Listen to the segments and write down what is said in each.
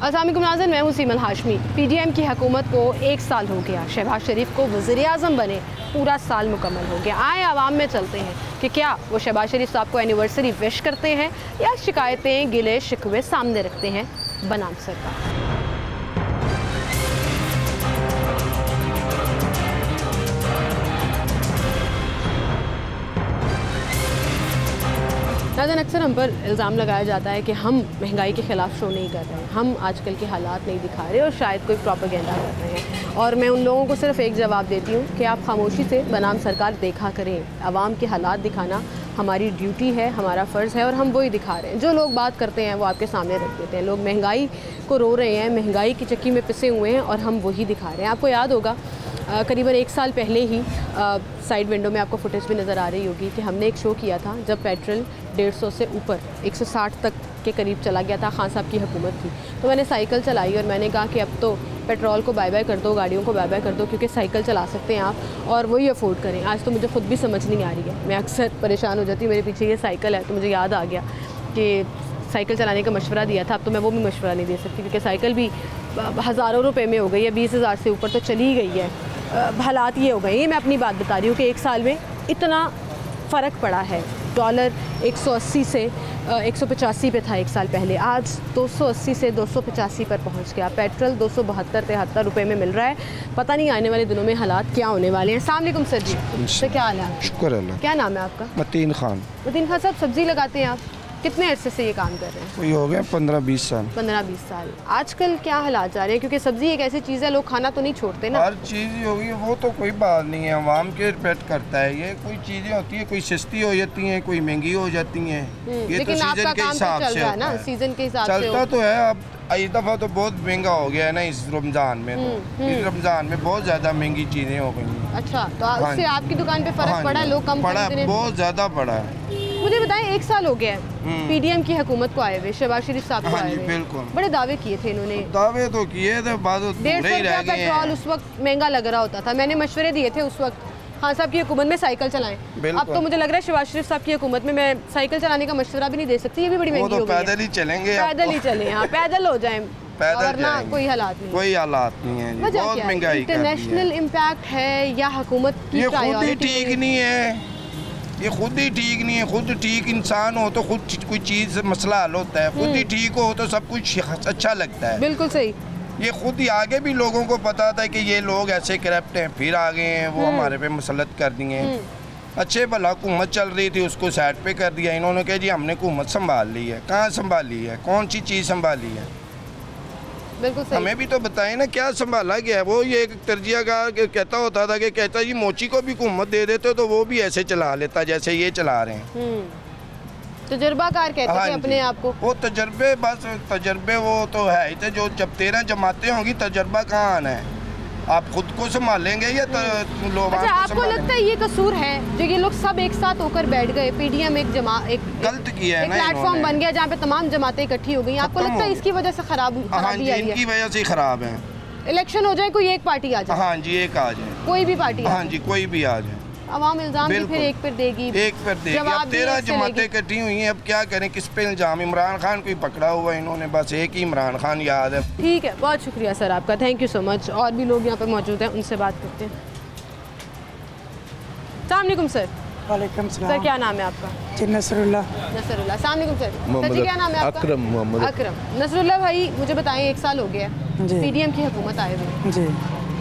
अस्सलाम वालेकुम नाज़रीन, मैं हूँ सीमल हाशमी। पीडीएम की हुकूमत को 1 साल हो गया, शहबाज शरीफ को वज़ीर-ए-आज़म बने पूरा साल मुकम्मल हो गया। आए आवाम में चलते हैं कि क्या वो शहबाज शरीफ साहब को एनिवर्सरी विश करते हैं या शिकायतें गिले शिकवे सामने रखते हैं बनाम सरकार। नाज़रीन, अक्सर हम पर इल्ज़ाम लगाया जाता है कि हम महंगाई के ख़िलाफ़ शो नहीं कर रहे हैं, हम आजकल के हालात नहीं दिखा रहे और शायद कोई प्रोपेगेंडा कर रहे हैं। और मैं उन लोगों को सिर्फ एक जवाब देती हूँ कि आप खामोशी से बनाम सरकार देखा करें। आवाम के हालात दिखाना हमारी ड्यूटी है, हमारा फ़र्ज़ है और हम वही दिखा रहे हैं। जो लोग बात करते हैं वो आपके सामने रख देते हैं। लोग महंगाई को रो रहे हैं, महंगाई की चक्की में पिसे हुए हैं और हम वही दिखा रहे हैं। आपको याद होगा करीबन 1 साल पहले ही साइड विंडो में आपको फुटेज भी नज़र आ रही होगी कि हमने एक शो किया था जब पेट्रोल 150 से ऊपर 160 तक के करीब चला गया था। खान साहब की हुकूमत थी तो मैंने साइकिल चलाई और मैंने कहा कि अब तो पेट्रोल को बाय बाय कर दो, गाड़ियों को बाय बाय कर दो, क्योंकि साइकिल चला सकते हैं आप और वही अफोर्ड करें। आज तो मुझे ख़ुद भी समझ नहीं आ रही है, मैं अक्सर परेशान हो जाती हूँ। मेरे पीछे ये साइकिल है तो मुझे याद आ गया कि साइकिल चलाने का मशवरा दिया था, अब तो मैं वो भी मशवरा नहीं दे सकती क्योंकि साइकिल भी हज़ारों रुपए में हो गई है, 20,000 से ऊपर तो चली गई है। हालात ये हो गए हैं, मैं अपनी बात बता रही हूँ कि 1 साल में इतना फ़र्क पड़ा है। डॉलर 180 से 185 पे था 1 साल पहले, आज 280 से 285 पर पहुँच गया। पेट्रोल 272-73 रुपये में मिल रहा है। पता नहीं आने वाले दिनों में हालात क्या होने वाले हैं। अस्सलाम वालेकुम सर जी, सर क्या हाल है? शुक्र अल्लाह। क्या नाम है आपका? मतीन खान। मतीन खान साहब, सब्ज़ी लगाते हैं आप, कितने अरसे से ये काम कर रहे हैं? ये हो गया 15-20 साल। 15-20 साल। आजकल क्या हालात जा रहे हैं? क्योंकि सब्ज़ी एक ऐसी चीज़ है, लोग खाना तो नहीं छोड़ते ना। हर चीज़ होगी वो तो कोई बात नहीं है, आवाम के डिपेंड करता है। ये कोई चीज़ें होती है, कोई सस्ती हो जाती हैं, कोई महंगी हो जाती हैं। ये लेकिन तो आपका काम तो चल रहा है ना, सीजन के हिसाब से चलता तो है। अब इस दफ़ा तो बहुत महंगा हो गया है ना इस रमज़ान में, तो इस रमज़ान में बहुत ज़्यादा महंगी चीज़ें हो गई। अच्छा, तो उससे आपकी दुकान पे फ़र्क पड़ा है? लोग कम पड़ा, बहुत ज़्यादा पड़ा है। मुझे बताएं, 1 साल हो गया है पीडीएम की हुकूमत को आए हुए, शहबाज शरीफ साहब को आए हुए। बिल्कुल, बड़े दावे किए थे इन्होंने। दावे तो किए थे, 150 रुपया पेट्रोल उस वक्त महंगा लग रहा होता था। मैंने मशवरे दिए थे उस वक्त खान साहब की हुकूमत में साइकिल चलाएं। अब तो मुझे लग रहा है शहबाज शरीफ साहब की हुकूमत में मैं साइकिल चलाने का मशवरा भी नहीं दे सकती, ये भी बड़ी महंगी हो गई है। पैदल ही चलेंगे, पैदल ही चले, हाँ पैदल हो जाए, वरना कोई हालात नहीं, कोई हालात नहीं है। बहुत महंगाई, इंटरनेशनल इम्पैक्ट है या हुकूमत की ये खुद ही ठीक नहीं है, ये खुद ही ठीक नहीं है। खुद ठीक इंसान हो तो खुद कोई चीज़ मसला हल होता है, खुद ही ठीक हो तो सब कुछ अच्छा लगता है। बिल्कुल सही। ये खुद ही आगे भी लोगों को पता था कि ये लोग ऐसे करप्ट हैं, फिर आ गए हैं वो हमारे पे मुसलत कर दिए। अच्छे भला हुकूमत चल रही थी, उसको साइड पे कर दिया इन्होंने, कहा जी हमने हुकूमत संभाल ली है। कहाँ संभाली है? कौन सी चीज़ संभाली है? बिल्कुल सही। हमें भी तो बताएं ना क्या संभाला गया है। वो ये एक तर्जियाकार कहता होता था कि कहता जी मोची को भी हुकूमत दे देते तो वो भी ऐसे चला लेता जैसे ये चला रहे हैं। तजुर्बाकार कहते हैं अपने आप को। वो तजर्बे, बस तजर्बे वो तो है ही थे। जो जब 13 जमातें होंगी तजर्बा कहाँ आना है? आप खुद को संभालेंगे या लोग? अच्छा, आपको लगता है ये कसूर है जो ये लोग सब एक साथ होकर बैठ गए? पीडीएम एक गलत किया है ना, प्लेटफॉर्म बन गया जहाँ पे तमाम जमातें इकट्ठी हो गई। आपको लगता है इसकी वजह से खराबी आई है? इनकी वजह से खराब है। इलेक्शन हो जाए, कोई एक पार्टी आ जाए। हाँ जी, एक आ जाए, कोई भी पार्टी। हाँ जी, कोई भी आ जाए। अवाम इल्जाम भी फिर एक पर देगी, एक पर देगी। अब 13 जमातें इकट्ठी हुई हैं, अब क्या करें, किस पे इल्जाम? इमरान खान को ही पकड़ा हुआ है इन्होंने, बस एक ही इमरान खान याद है। ठीक है, बहुत शुक्रिया सर आपका, थैंक यू सो मच। और भी लोग यहाँ पे मौजूद हैं, उनसे बात करते हैं। अस्सलाम वालेकुम सर। वालेकुम सलाम। सर क्या नाम है आपका? जी नसरुल्लाह। नसरुल्लाह। अस्सलाम वालेकुम सर। सर जी क्या नाम है आपका? अकरम मोहम्मद। अकरम। नसरुल्लाह भाई, मुझे बताएं, 1 साल हो गया पीडीएम की हुकूमत आए हुए, जी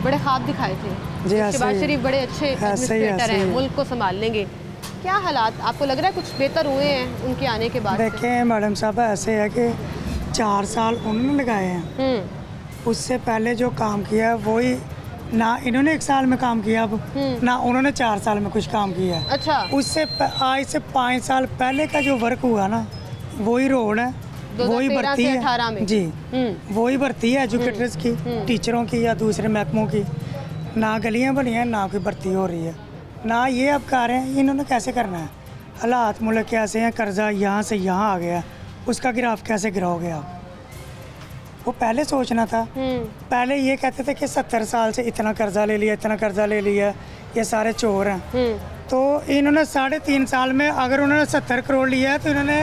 बड़े ख्वाब दिखाए थे जी, शहबाज शरीफ बड़े अच्छे एडमिनिस्ट्रेटर हैं, मुल्क को संभाल लेंगे। क्या हालात आपको लग रहा है कुछ बेहतर हुए हैं उनके आने के बाद? देखें मैडम साहब, ऐसे है कि 4 साल उन्होंने लगाए हैं, उससे पहले जो काम किया है वही ना इन्होंने 1 साल में काम किया, अब ना उन्होंने 4 साल में कुछ काम किया है। अच्छा, उससे आज से 5 साल पहले का जो वर्क हुआ ना, वही रोड है, वही भर्ती है जी, वही भर्ती है एजुकेटर्स की, टीचरों की या दूसरे महकमों की। ना गलियां बनी हैं, ना कोई भर्ती हो रही है, ना ये अब कह रहे हैं इन्होंने कैसे करना है। हालात मुल्क कैसे हैं, कर्जा यहाँ से यहाँ आ गया, उसका गिराफ कैसे गिराओगे आप? वो पहले सोचना था। पहले ये कहते थे कि 70 साल से इतना कर्जा ले लिया, इतना कर्जा ले लिया, ये सारे चोर हैं। तो इन्होंने 3.5 साल में अगर उन्होंने 70 करोड़ लिया है तो इन्होंने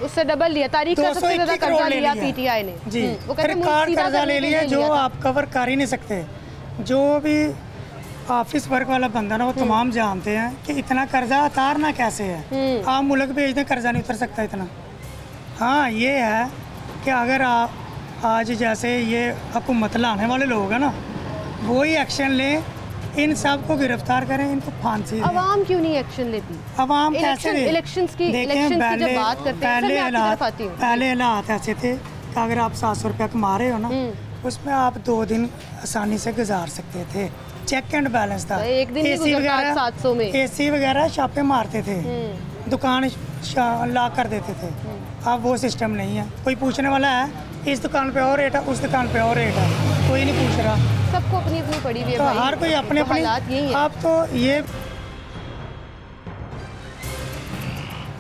उससे डबल लिया। तारीख का सबसे ज्यादा कर्जा लिया पीटीआई ने जी। वो कहते हैं कर्जा ले लिया जो आप कवर कर ही नहीं सकते। जो भी ऑफिस वर्क वाला बंदा ना वो तमाम जानते हैं कि इतना कर्जा उतारना कैसे है। आप मुल्क भेज दें कर्जा नहीं उतर सकता इतना। हाँ ये है कि अगर आप आज जैसे ये हुकूमत लाने वाले लोग हैं ना वो ही एक्शन लें, इन सब को गिरफ्तार करें, इनको फांसी दें। अवाम क्यों नहीं एक्शन लेती? अवाम कैसे इलेक्शंस की जब बात करते हैं पहले हालात ऐसे थे कि अगर आप 700 रुपया कमा रहे हो ना उसमें आप 2 दिन आसानी से गुजार सकते थे। चेक एंड बैलेंस था। एक दिन एसी वगैरह 700 में एसी वगैरह छापे मारते थे, दुकान लॉक कर देते थे। अब वो सिस्टम नहीं है। कोई पूछने वाला है इस दुकान पे और रेट है, उस दुकान पे और रेट है, कोई नहीं पूछ रहा। सबको अपनी अपनी पड़ी हुई है तो भाई। हर कोई अपने तो हालात यही है। आप तो ये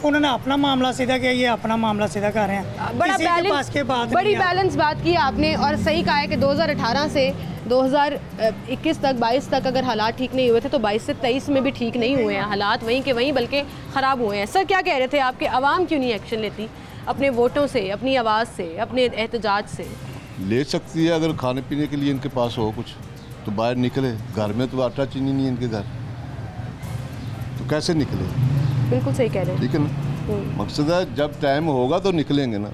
उन्होंने अपना मामला सीधा किया, ये अपना मामला सीधा कर रहे हैं। बड़ा बड़ी बैलेंस बात की आपने और सही कहा है कि 2018 से 2021 तक 22 तक अगर हालात ठीक नहीं हुए थे तो 22 से 23 में भी ठीक नहीं हुए हैं हालात, वहीं के वहीं बल्कि ख़राब हुए हैं। सर क्या कह रहे थे आपके आवाम क्यों नहीं एक्शन लेती अपने वोटों से, अपनी आवाज़ से, अपने एहतजाज से? ले सकती है अगर खाने पीने के लिए इनके पास हो कुछ तो बाहर निकले। घर में तो आटा चीनी नहीं है इनके घर, तो कैसे निकले? बिल्कुल सही कह रहे हैं। ठीक है ना, मकसद है जब टाइम होगा तो निकलेंगे ना।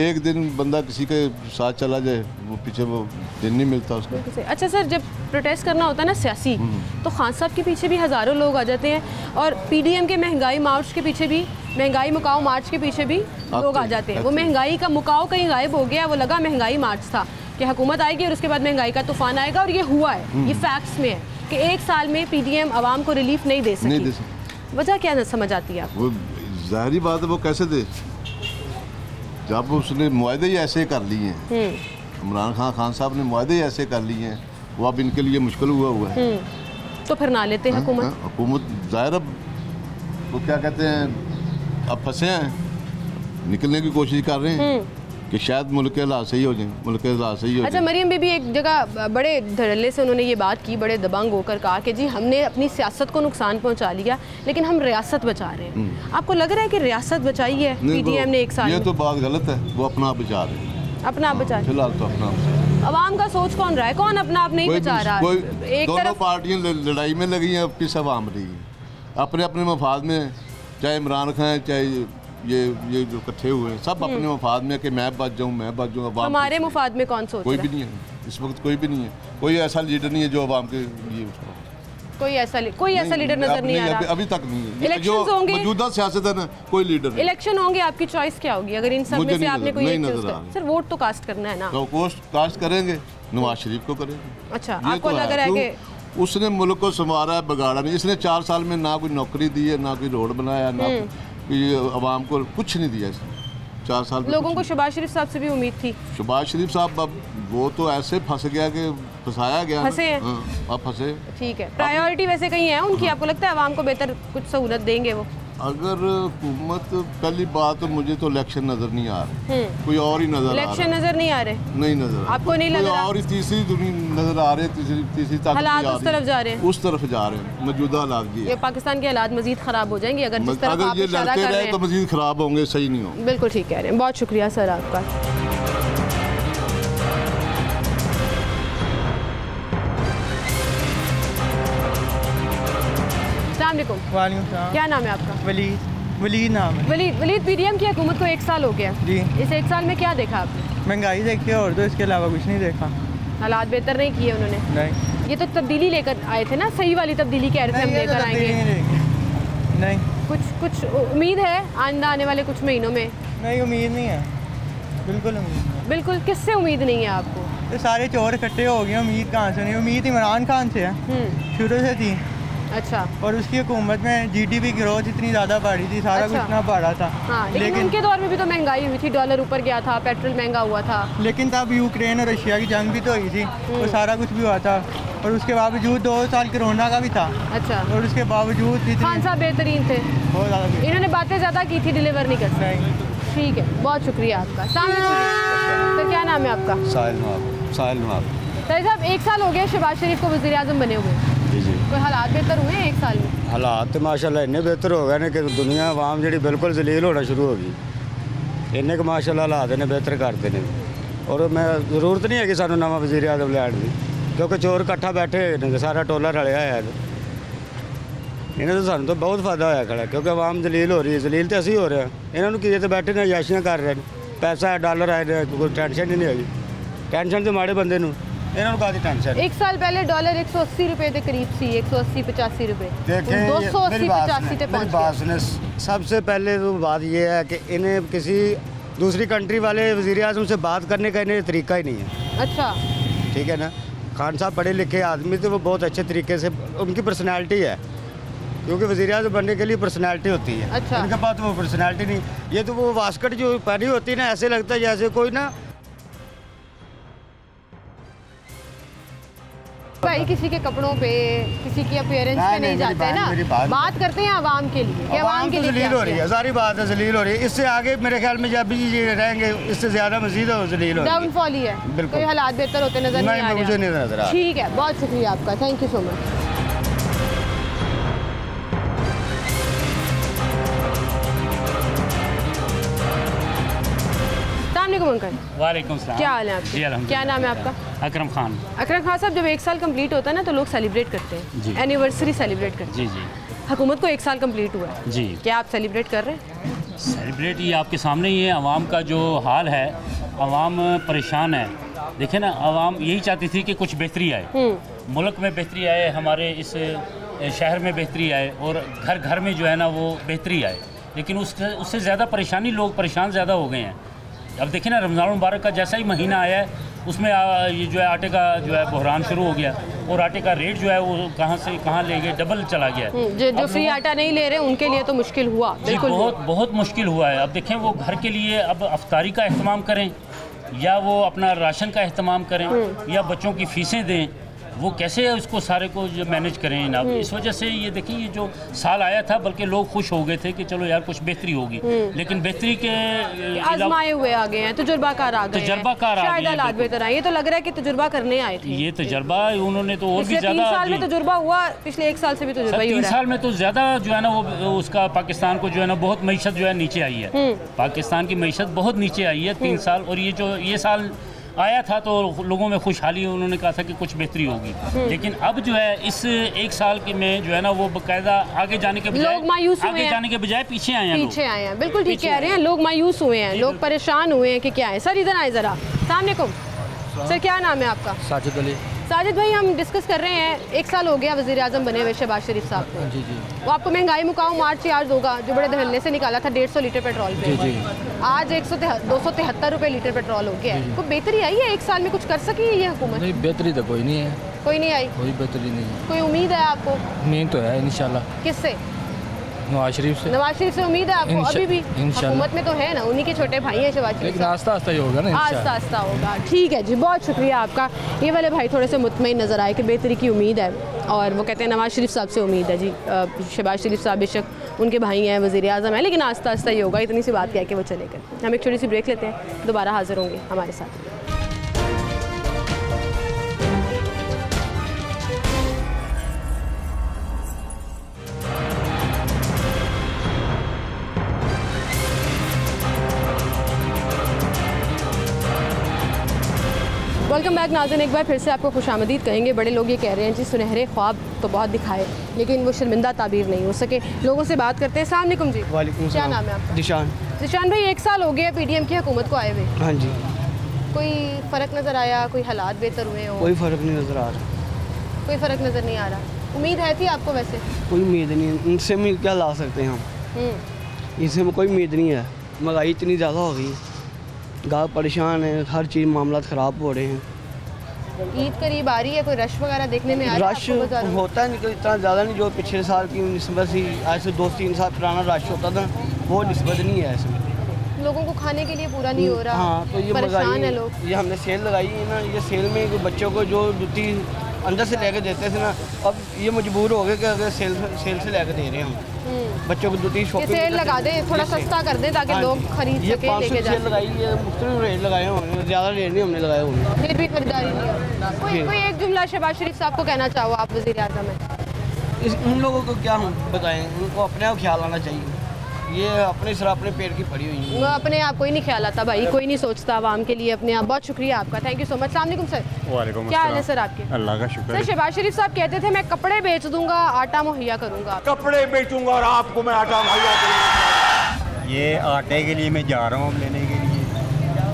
एक दिन बंदा किसी के साथ चला जाए वो पीछे वो दिन नहीं मिलता उसका। अच्छा सर, जब प्रोटेस्ट करना होता है ना सियासी तो खान साहब के पीछे भी हज़ारों लोग आ जाते हैं और पीडीएम के महंगाई मार्च के पीछे भी, महंगाई मुकाओ मार्च के पीछे भी लोग आ जाते हैं। वो महंगाई का मुकाओ कहीं गायब हो गया, वो लगा महंगाई मार्च था कि हुकूमत आएगी और उसके बाद महंगाई का तूफान आएगा और ये हुआ है। ये फैक्ट्स में है कि 1 साल में पीडीएम आवाम को रिलीफ नहीं दे सकी। वजह क्या न समझ आती है आपको? ज़ाहिरी बात है वो कैसे दे जब उसने मुआहदे ही ऐसे कर लिए हैं। इमरान खान साहब ने मुआहदे ही ऐसे कर लिए हैं, वो अब इनके लिए मुश्किल हुआ है। तो फिर ना लेते हुकूमत ज़ाहिर वो क्या कहते हैं अब फंसे हैं, निकलने की कोशिश कर रहे हैं कि शायद मुल्क के हालात सही हो जाएं, मुल्क के हालात सही हो जाएं। अच्छा, मरियम बीबी एक जगह बड़े धड़ल्ले से उन्होंने ये बात की, बड़े दबंग होकर कहा कि जी हमने अपनी सियासत को नुकसान पहुंचा लिया लेकिन हम रियासत बचा रहे हैं। आपको लग रहा है कि रियासत बचाई है पीडीएम ने 1 साल? ये तो बात गलत है। वो अपना आप बचा रहे हैं, अपना आप बचा रहे हैं। फिलहाल तो अपना। अवाम का सोच कौन रहा है? कौन अपना आप नहीं बचा रहा? एक दोनों पार्टियां लड़ाई में लगी हैं, किस अवाम रही है अपने अपने मफाद में, चाहे इमरान खान चाहे ये जो इकट्ठे हुए सब अपने मफाद में कि मैं बच जाऊँ। हमारे मुफाद में कौन सोच? कोई भी नहीं है इस वक्त, कोई भी नहीं है। कोई ऐसा लीडर नहीं है जो अवाम के लिए कोई ऐसा लीडर नजर नहीं आ रहा अभी तक नहीं है। इलेक्शंस होंगे, मौजूदा सियासत है ना, कोई लीडर नहीं। इलेक्शन होंगे, आपकी चॉइस क्या होगी अगर इन सब में से आपने कोई एक चूज किया? सर वोट तो कास्ट करना है ना, तो कास्ट करेंगे, नवाज शरीफ को करेंगे। अच्छा, आपको लग रहा है कि उसने मुल्क को संवारा है, बिगाड़ा नहीं। इसने 4 साल में ना कोई नौकरी दी है, ना कोई रोड बनाया, ना कोई अवाम को कुछ नहीं दिया इसने 4 साल में। लोगों को शहबाज शरीफ साहब से भी उम्मीद थी। शहबाज शरीफ साहब अब वो तो ऐसे फंस गया कि फंसाया गया। फंसे हैं? अब फंसे। ठीक है, प्रायोरिटी वैसे कहीं है उनकी? आपको लगता है अवाम को बेहतर कुछ सहूलत देंगे वो? अगर हुकूमत, पहली बात तो मुझे तो इलेक्शन नजर नहीं आ रहा, कोई और ही नजर आ रहा। इलेक्शन नजर नहीं आ रहे? नहीं नजर। आपको नहीं लग रहा? और तीसरी दुनिया नजर आ रहे, तीसरी हालात उस तरफ जा रहे हैं, उस तरफ जा रहे हैं। मौजूदा हालात ये पाकिस्तान के हालात मजीद खराब हो जाएंगे अगर जिस तरफ आप इशारा कर रहे हैं तो मजीद खराब होंगे, सही नहीं होंगे। बिल्कुल ठीक कह रहे हैं। बहुत शुक्रिया सर आपका। क्या नाम है आपका? वलीद नाम है। वलीद, पीडीएम की हुकूमत को 1 साल हो गया जी। इस 1 साल में क्या देखा आपने? महंगाई देखी और तो इसके अलावा कुछ नहीं देखा। हालात बेहतर नहीं किए उन्होंने? नहीं। ये तो तब्दीली लेकर आए थे ना, सही वाली तब्दीली कह रहे थे हम लेकर आएंगे। नहीं, कुछ उम्मीद है आइंदा आने वाले कुछ महीनों में? नहीं, उम्मीद नहीं है, बिल्कुल उम्मीद नहीं। बिल्कुल, किससे उम्मीद नहीं है आपको? तो सारे चोर इकट्ठे हो गए, उम्मीद कहाँ से नहीं? उम्मीद इमरान खान से है, शुरू से थी। अच्छा। और उसकी हुकूमत में जीडीपी ग्रोथ इतनी ज़्यादा बढ़ी थी, सारा कुछ इतना बढ़ा था। हाँ, लेकिन उनके दौर में भी तो महंगाई हुई थी, डॉलर ऊपर गया था, पेट्रोल महंगा हुआ था। लेकिन तब यूक्रेन और रशिया की जंग भी तो हुई थी, वो सारा कुछ भी हुआ था। और उसके बावजूद 2 साल कोरोना का भी था। अच्छा। और उसके बावजूद खान साहब बेहतरीन थे, बहुत ज़्यादा। इन्होंने बातें ज़्यादा की थी, डिलीवर नहीं कर सकते। ठीक है, बहुत शुक्रिया आपका। तो क्या नाम है आपका? साहिल नवाब। साहब 1 साल हो गया शहबाज शरीफ को वज़ीर आज़म बने हुए। जी। कोई हालात बेहतर हुए हैं 1 साल में? हालात तो माशाल्लाह इतने बेहतर हो गए ना कि दुनिया आवाम जी बिल्कुल जलील होना शुरू हो गई। इन्ने क माशाअल्लाह हालात ने बेहतर करते हैं और मैं जरूरत नहीं है कि सानू नवा वज़ीर आज़म लैण दी क्योंकि चोर इकट्ठा बैठे ने सारा टोला रलिया है इन्हें तो सानू तो बहुत फायदा होया खड़ा क्योंकि आवाम जलील हो रही है जलील तो असी हो रहे हैं इन्होंने की तो बैठे ने याशियाँ कर रहे हैं पैसा है डॉलर आए कोई टेंशन ही नहीं हैगी टेंशन तो माड़े बंदे नूं इन्होंने कादी टेंशन। एक साल पहले डॉलर 180 रुपए के करीब सी 180-85 रुपए 280-85 पे पहुंच गया। सबसे पहले तो बात यह है कि इन्हें किसी दूसरी कंट्री वाले वज़ीर आज़म से बात करने का इन्हें तरीका ही नहीं है। अच्छा ठीक है ना, खान साहब पढ़े लिखे आदमी थे, वो बहुत अच्छे तरीके से उनकी पर्सनैलिटी है क्योंकि वज़ीर आज़म बनने के लिए पर्सनैलिटी होती है। अच्छा। उनके पास वो पर्सनैलिटी नहीं, ये तो वो वास्कट जो पहनी होती है ना ऐसे लगता है जैसे कोई ना भाई किसी के कपड़ों पे किसी की अपीयरेंस पे नहीं जाते हैं ना, बात करते हैं आवाम के लिए। आवाम तो जलील हो रही है, सारी बात है जलील हो रही है। इससे आगे मेरे ख्याल में जब भी ये रहेंगे इससे ज़्यादा मज़ीद जलील हो डाउनफॉल ही है, कोई हालात बेहतर होते नजर नहीं आ रहे। मुझे नहीं नजर आ रहा। ठीक है, बहुत शुक्रिया आपका, थैंक यू सो मच। वालेकुम सलाम। क्या हाल है आपके? जी अल्हम्दुलिल्लाह। क्या नाम है आपका? अकरम खान। अकरम खान साहब, जब 1 साल कंप्लीट होता है ना तो लोग सेलिब्रेट करते हैं, एनिवर्सरी सेलिब्रेट करते हैं। जी जी। हुकूमत को 1 साल कंप्लीट हुआ है जी, क्या आप सेलिब्रेट कर रहे हैं? सेलिब्रेट ये आपके सामने ही है। आवाम का जो हाल है, आवाम परेशान है। देखे ना, आवाम यही चाहती थी कि कुछ बेहतरी आए, मुल्क में बेहतरी आए, हमारे इस शहर में बेहतरी आए और घर घर में जो है ना वो बेहतरी आए, लेकिन उससे ज़्यादा परेशानी, लोग परेशान ज़्यादा हो गए हैं। अब देखिए ना, रमज़ान मुबारक का जैसा ही महीना आया है उसमें ये जो है आटे का जो है बहरान शुरू हो गया और आटे का रेट जो है वो कहाँ से कहाँ ले गए, डबल चला गया। जो फ्री आटा नहीं ले रहे उनके लिए तो मुश्किल हुआ, बिल्कुल बहुत मुश्किल हुआ है। अब देखें, वो घर के लिए अब अफ्तारी का अहतमाम करें या वो अपना राशन का अहतमाम करें या बच्चों की फ़ीसें दें, वो कैसे उसको सारे को जो मैनेज करें ना। इस वजह से ये देखिए, ये जो साल आया था बल्कि लोग खुश हो गए थे कि चलो यार कुछ बेहतरी होगी, लेकिन बेहतरी के आजमाए हुए आ गए हैं, तजुर्बाकार आ गए, शायद हालात बेहतर आए। ये तो लग रहा है कि तजुर्बा करने आए थे। ये तजुर्बा उन्होंने तो और भी ज़्यादा 3 साल में तजुर्बा हुआ, पिछले 1 साल से भी तजुर्बा ही हो रहा है। 3 साल में तो ज़्यादा जो है ना वो उसका पाकिस्तान को जो है ना बहुत मईशत जो है नीचे आई है। पाकिस्तान की मईशत बहुत नीचे आई है 3 साल, और ये जो ये साल आया था तो लोगों में खुशहाली, उन्होंने कहा था कि कुछ बेहतरी होगी, लेकिन अब जो है इस 1 साल के में जो है ना वो बाकायदा आगे जाने के बजाय पीछे आए हैं। बिल्कुल ठीक कह रहे हैं, लोग मायूस हुए हैं, लोग परेशान हुए हैं कि क्या है। सर इधर आए ज़रा। अस्सलाम वालेकुम सर, क्या नाम है आपका? साजिद अली। साजिद भाई, हम डिस्कस कर रहे हैं, 1 साल हो गया वज़ीर आज़म बने हुए शहबाज शरीफ साहब को। जी जी। वो आपको महंगाई मुकाम मार्च चार्ज होगा जो बड़े धरने से निकाला था 150 लीटर पेट्रोल पे, जी जी। आज 273 रुपये लीटर पेट्रोल हो गया है। कोई बेहतरी आई है 1 साल में? कुछ कर सकी है ये हुकूमत? नहीं, बेहतरी तो कोई नहीं है। कोई नहीं आई? कोई बेहतरी नहीं है। कोई उम्मीद है आपको? उम्मीद तो है इंशाल्लाह। किससे? नवाज शरीफ से। नवाज शरीफ से उम्मीद है आपको? अभी भी हुकूमत में तो है ना, उन्हीं के छोटे भाई हैं शहबाज शरीफ। लेकिन आस्ता आस्ता ही होगा ना, आस्ता आस्ता होगा। ठीक है जी, बहुत शुक्रिया आपका। ये वाले भाई थोड़े से मुतमईन नज़र आए कि बेहतरी की उम्मीद है, और वो कहते हैं नवाज शरीफ साहब से उम्मीद है। जी, शहबाज शरीफ साहब बेशक उनके भाई हैं, वज़ीर आज़म है, लेकिन आस्ता आस्ता ही होगा। इतनी सी बात कह के वो चले गए। हम एक छोटी सी ब्रेक लेते हैं, दोबारा हाजिर होंगे हमारे साथ। वेलकम बैक नाज़रीन, एक बार फिर से आपको खुशामदीद कहेंगे। बड़े लोग ये कह रहे हैं जी सुनहरे ख्वाब तो बहुत दिखाए लेकिन वो शर्मिंदा ताबीर नहीं हो सके। लोगों से बात करते हैं। अस्सलाम वालेकुम जी। वालेकुम क्या नाम है आपका? जिशान। जिशान भाई, 1 साल हो गया पीडीएम की हुकूमत को आए हुए। हाँ जी। कोई फ़र्क नज़र आया? कोई हालात बेहतर हुए हो? कोई फ़र्क नहीं नज़र आ रहा। कोई फ़र्क नज़र नहीं आ रहा। उम्मीद है थी आपको? वैसे कोई उम्मीद नहीं, इनसे उम्मीद क्या ला सकते हैं हम? इनसे में कोई उम्मीद नहीं है। महंगाई इतनी ज़्यादा हो गई, गाँव परेशान है, हर चीज़ मामला ख़राब हो रहे हैं। ईद करीब आ रही है, कोई रश वगैरह देखने में आ रहा है? रश होता है नहीं, इतना ज़्यादा नहीं जो पिछले साल की निस्बत से। ऐसे 2-3 साल पुराना रश होता था, वो निस्बत नहीं है इसमें। लोगों को खाने के लिए पूरा नहीं हो रहा। हाँ, तो ये परेशान है लोग। ये हमने सेल लगाई है ना, ये सेल में बच्चों को जो जुती अंदर से लेके देते थे ना, अब ये मजबूर हो गए कि अगर सेल से लेके दे रहे हैं हम बच्चों को जुती शॉपिंग। सेल लगा दे, थोड़ा सस्ता कर दे ताकि लोग खरीद सके, लेके जा। सेल लगाई है, मुख्तलिफ रेट लगाए हैं, ज़्यादा रेट नहीं हमने लगाए हुए, फिर भी खरीदारी नहीं है। कोई एक जुमला शहबाज शरीफ साहब को कहना चाहो आप, वज़ीर आज़म है, उन लोगों को क्या हम बताएं, उनको अपने आप ख्याल आना चाहिए। ये अपने सिर अपने पेट की पड़ी हुई है। अपने आप कोई नहीं ख्याल आता भाई, कोई नहीं सोचता आवाम के लिए अपने आप। बहुत शुक्रिया आपका, थैंक यू सो मच। अस्सलाम वालेकुम सर। वालेकुम क्या हाल है सर आपके? अल्लाह का शुक्र। सर शहबाज शरीफ साहब कहते थे मैं कपड़े बेच दूंगा, आटा मुहैया करूंगा। कपड़े बेचूंगा और आपको मैं आटा मुहैया करूंगा। ये आटे के लिए मैं जा रहा हूँ लेने के लिए।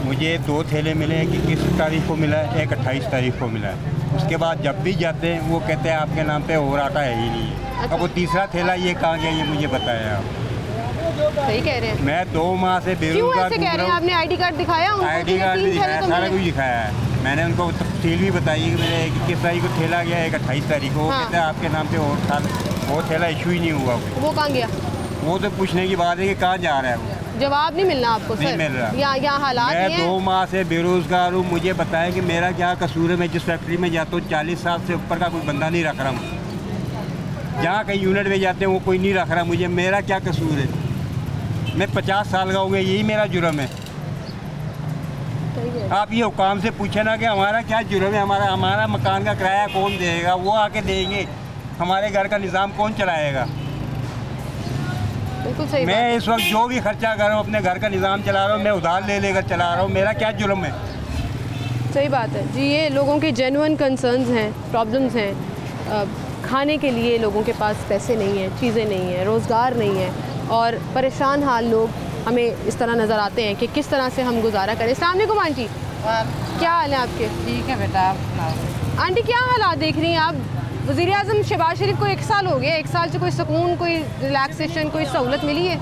मुझे 2 थैले मिले हैं कि किस तारीख को मिला है, एक 28 तारीख को मिला है। उसके बाद जब भी जाते हैं वो कहते हैं आपके नाम पे और आटा है ही नहीं है। अब वो तीसरा थैला ये कहाँ गया ये मुझे बताया आप। सही कह रहे हैं। मैं 2 माह से बेरोजगार कह रहे हैं? आपने आईडी कार्ड दिखाया उनको? आईडी कार्ड भी दिखाया, सारा कुछ दिखाया है। मैंने उनको तफसील भी बताई कि मेरे 21 तारीख को थैला गया, एक 28 तारीख को। हाँ। कहते हैं आपके नाम पे और थैला इशू ही नहीं हुआ। वो कहाँ गया? वो तो पूछने की बात है कि कहाँ जा रहा है वो। जवाब नहीं मिलना आपको? नहीं मिल रहा। यहाँ हालात मैं 2 माह से बेरोजगार हूँ। मुझे बताया कि मेरा क्या कसूर है। मैं जिस फैक्ट्री में जाता हूँ 40 साल से ऊपर का कोई बंदा नहीं रख रहा हूँ। जहाँ कहीं यूनिट में जाते हैं वो कोई नहीं रख रहा मुझे। मेरा क्या कसूर है? मैं 50 साल का हो गया, यही मेरा जुर्म है। आप ये हुकाम से पूछे ना कि हमारा क्या जुर्म है, हमारा मकान का किराया कौन देगा? वो आके देंगे। हमारे घर का निज़ाम कौन चलाएगा? बिल्कुल सही। मैं इस वक्त जो भी खर्चा कर रहा हूँ अपने घर का निज़ाम चला रहा हूँ, मैं उधार ले लेकर चला रहा हूँ। मेरा क्या जुर्म है? सही बात है जी। ये लोगों के जेन्युइन कंसर्न्स हैं, प्रॉब्लम्स हैं। खाने के लिए लोगों के पास पैसे नहीं हैं, चीज़ें नहीं हैं, रोज़गार नहीं है और परेशान हाल लोग हमें इस तरह नज़र आते हैं कि किस तरह से हम गुजारा करें। अस्सलाम वालेकुम आंटी, क्या हाल है आपके? ठीक है बेटा, आप सुनाओ। आंटी क्या हालात देख रही हैं आप? वज़ीर आज़म शहबाज शरीफ को 1 साल हो गया, 1 साल से कोई सुकून, कोई रिलैक्सेशन, कोई सहूलत मिली है?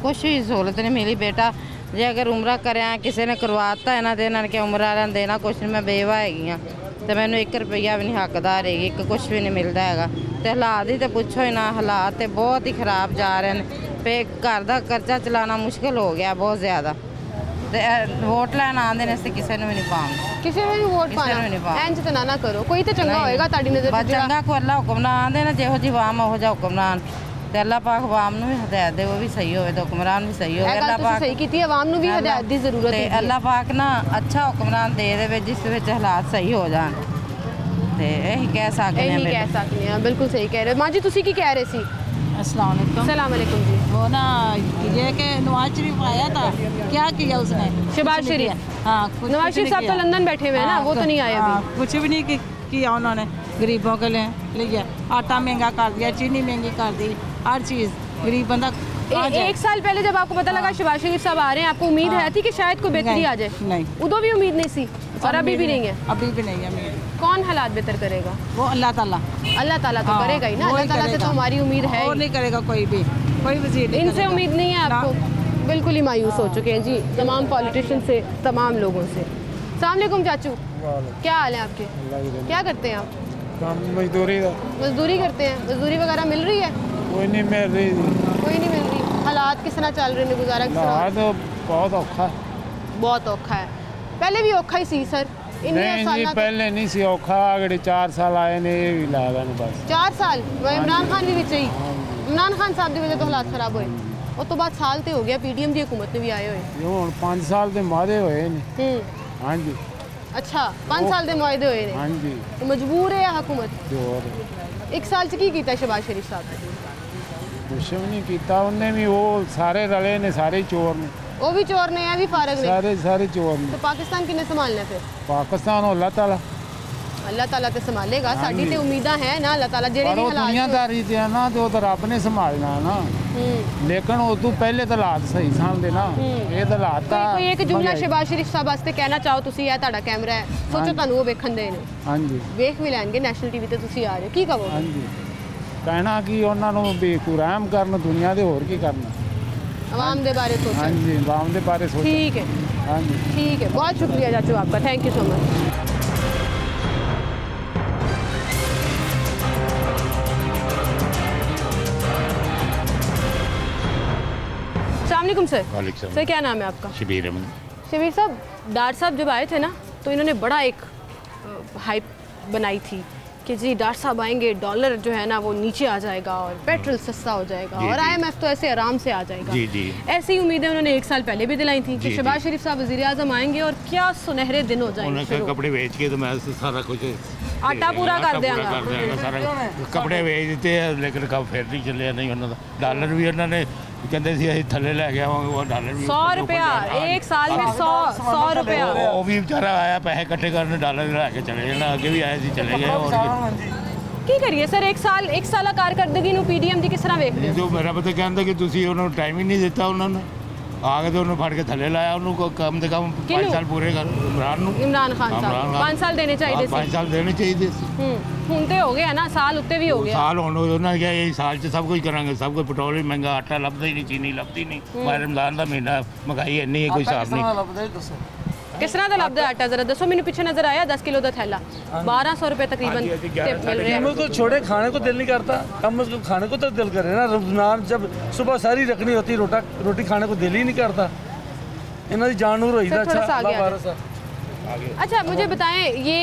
कुछ भी सहूलत नहीं मिली बेटा। जे अगर उम्र करें किसी ने करवाता है ना तो इन्होंने क्या उम्र वाले देना कुछ नहीं। मैं बेवा हैगी हाँ तो मैंने 1 रुपया भी नहीं हकदार हैगी, कुछ भी नहीं मिलता है। तो हालात ही तो पूछो ही ना, हालात तो बहुत ही खराब जा रहे हैं। पे घर का खर्चा चलाना मुश्किल हो गया बहुत ज़्यादा। वोट लैन आंदे ने किसी ने भी नहीं पाऊंगा, किसी ने भी वोट पाना इंज तो ना करो। कोई तो चंगा होएगा ताड़ी नज़र चंगा को अल्लाह हुक्मरान आंदे ना, जेहो जी वाम हो जा हुक्मरान ते अल्लाह पाक वाम नूं भी हिदायत दे, वो भी सही होवे तो हुक्मरान भी सही होवे। अल्लाह पाक सही कीती है, वाम नूं भी हिदायत दी जरूरत है। अल्लाह पाक ना अच्छा हुक्मरान दे देवे जिस विच हालात सही हो जान ते यही कह सकते हैं। बिल्कुल सही कह रहे हो। माँ जी तुसी की कह रहे सी? अस्सलाम वालेकुम जी। वो ना ये कि नवाज शरीफ आया था, क्या किया उसने? शहबाज शरीफ, हाँ नवाज शरीफ साहब तो लंदन बैठे हुए हैं ना, वो तो नहीं आए अभी। कुछ भी नहीं किया उन्होंने गरीबों के लिए। आटा महंगा कर दिया, चीनी महंगी कर दी, हर चीज़ गरीब बंदा। 1 साल पहले जब आपको पता लगा शहबाज शरीफ साहब आ रहे हैं, आपको उम्मीद है थी कि शायद कोई बेहतरी आ जाए? नहीं, उदो भी उम्मीद नहीं सी और अभी भी नहीं है? अभी भी नहीं है। कौन हालात बेहतर करेगा? वो अल्लाह ताला। अल्लाह ताला तो करेगा ही ना, अल्लाह ताला से तो हमारी उम्मीद है। और नहीं करेगा कोई भी, कोई वज़ीर इनसे उम्मीद नहीं है आपको? बिल्कुल ही मायूस हो चुके हैं जी तमाम पॉलिटिशियन से, तमाम लोगों से। अस्सलाम वालेकुम चाचू, क्या हाल है आपके? क्या करते हैं आप? मजदूरी करते हैं। मजदूरी वगैरह मिल रही है? कोई नहीं मिल रही। कोई नहीं मिल रही। हालात किस तरह चल रहे हैं? गुजारा किस तरह? तो बहुत औखा है। बहुत औखा है। पहले भी औखा ही सी सर? नहीं पहले नहीं सी औखा, अगले 4 साल आए ने ये भी लागा ने बस 4 साल। इमरान खान भी चाहिए, इमरान खान साहब की वजह तो हालात खराब हुए। और तो बाद साल तो हो गया पीडीएम की हुकूमत ने भी आए हुए। ये 5 साल के मादे हुए ने। हाँ जी। अच्छा 5 साल के मुआहदे हुए ने। हाँ जी। तो मजबूर है हुकूमत? 1 साल से की कीता शहबाज शरीफ साहब ने? कुछ नहीं किया उन्हें भी। वो सारे रले ने, सारे चोर ने। वो भी चोर ने हैं, भी फारग ने, सारे चोर ने। तो पाकिस्तान किने संभालना फिर? पाकिस्तान अल्लाह ताला ते संभालेगा। साडी ते उम्मीदां है ना अल्लाह ताला जेड़े भी हालात दुनियादारी ते ना तो रब ने संभालना ना। लेकिन वो तो पहले तो हालात सही सन दे ना, ये तो हालात कोई एक जुमला शहबाज शरीफ साहब वास्ते कहना चाहो तुसी? है ਤੁਹਾਡਾ कैमरा है, सोचो ਤੁਹਾਨੂੰ ਉਹ ਵੇਖਣ ਦੇ ਨੇ। हाँ जी। ਵੇਖ ਵੀ ਲੈਣਗੇ ਨੈਸ਼ਨਲ ਟੀਵੀ ਤੇ ਤੁਸੀਂ ਆ ਰਹੇ ਹੋ, ਕੀ ਕਹੋਗੇ? हाँ जी। कहना कि ਉਹਨਾਂ ਨੂੰ ਬੇਕੁਰਾਮ ਕਰਨ ਦੁਨੀਆ ਦੇ ਹੋਰ ਕੀ ਕਰਨਾ। आवाम के बारे सोचो। हाँ जी, आवाम के बारे सोचो। ठीक है। हाँ जी ठीक है, बहुत शुक्रिया चाचू आपका, थैंक यू सो मच। अस्सलाम सर। सर क्या नाम है आपका? शबीर अहमद। शबीर साहब, डार साहब जब आए थे ना तो इन्होंने बड़ा एक हाइप बनाई थी कि जी डॉक्टर साहब आएंगे, डॉलर जो है ना वो नीचे आ जाएगा और पेट्रोल सस्ता हो जाएगा और IMF तो ऐसे आराम से आ जाएगा। जी जी। ऐसी उम्मीदें उन्होंने 1 साल पहले भी दिलाई थी कि शहबाज शरीफ साहब वज़ीर आज़म आएंगे और क्या सुनहरे दिन हो जाएंगे। कपड़े बेच के तो मैं सारा कुछ आटा पूरा कर देंगे। सारा कपड़े बेच देते हैं लेकिन कब फिर नहीं चले नहीं उन्होंने डॉलर भी उन्होंने कहते सी अं थले लै गया वो डॉलर 100 रुपया एक साल में 100 रुपया वो भी बेचारा आया पैसे इकट्ठे करने डॉलर लैके चले जाना अगे भी आए सी चले गए और की करिए सर एक साल कारकर्दगी ਨੂੰ ਪੀਡੀਐਮ ਦੀ ਕਿਸ ਤਰ੍ਹਾਂ ਵੇਖਦੇ ਹੋ ਜੋ ਮੇਰਾ ਪਤਾ ਕਹਿੰਦਾ ਕਿ ਤੁਸੀਂ ਉਹਨਾਂ ਨੂੰ ਟਾਈਮ ਹੀ ਨਹੀਂ ਦਿੱਤਾ ਉਹਨਾਂ ਨੇ ਆ ਕੇ ਤੇ ਉਹਨੂੰ ਫੜ ਕੇ ਥੱਲੇ ਲਾਇਆ ਉਹਨੂੰ ਕੋਈ ਕੰਮ ਦੇ ਕੰਮ 5 ਸਾਲ ਪੂਰੇ ਕਰ ਇਮਰਾਨ ਖਾਨ ਸਾਹਿਬ 5 ਸਾਲ ਦੇਣੇ ਚਾਹੀਦੇ ਸੀ 5 ਸਾਲ ਦੇਣੇ ਚਾਹੀਦੇ ਸੀ ਹੁਣ ਤੇ ਹੋ ਗਿਆ ਨਾ ਸਾਲ ਉੱਤੇ ਵੀ ਹੋ ਗਿਆ ਸਾਲ ਹੁਣ ਉਹਨਾਂ ਨੇ ਕਿਹਾ ਇਹ ਸਾਲ 'ਚ ਸਭ ਕੁਝ ਕਰਾਂਗੇ ਸਭ ਕੁਝ ਪੈਟਰੋਲ ਵੀ ਮਹਿੰਗਾ ਆਟਾ ਲੱਭਦਾ ਹੀ ਨਹੀਂ ਚੀਨੀ ਲੱਭਦੀ ਨਹੀਂ ਮਾਹ ਰਮਜ਼ਾਨ ਦਾ ਮਹੀਨਾ ਮਹਿੰਗਾਈ ਇੰਨੀ ਹੈ ਕੋਈ ਹਿਸਾਬ ਨਹੀਂ किस तरह का लभदा आटा जरा दसो मैंने पीछे नजर आया 10 किलो का थैला 1200 रुपए तकरीबन मिल रहे हैं को छोड़े खाने को दिल नहीं करता कम से कम खाने को तो दिल करे ना रमजान जब सुबह सारी रखनी होती रोटी खाने को दिल ही नहीं करता इन्होंने जानवर हो अच्छा मुझे बताएं ये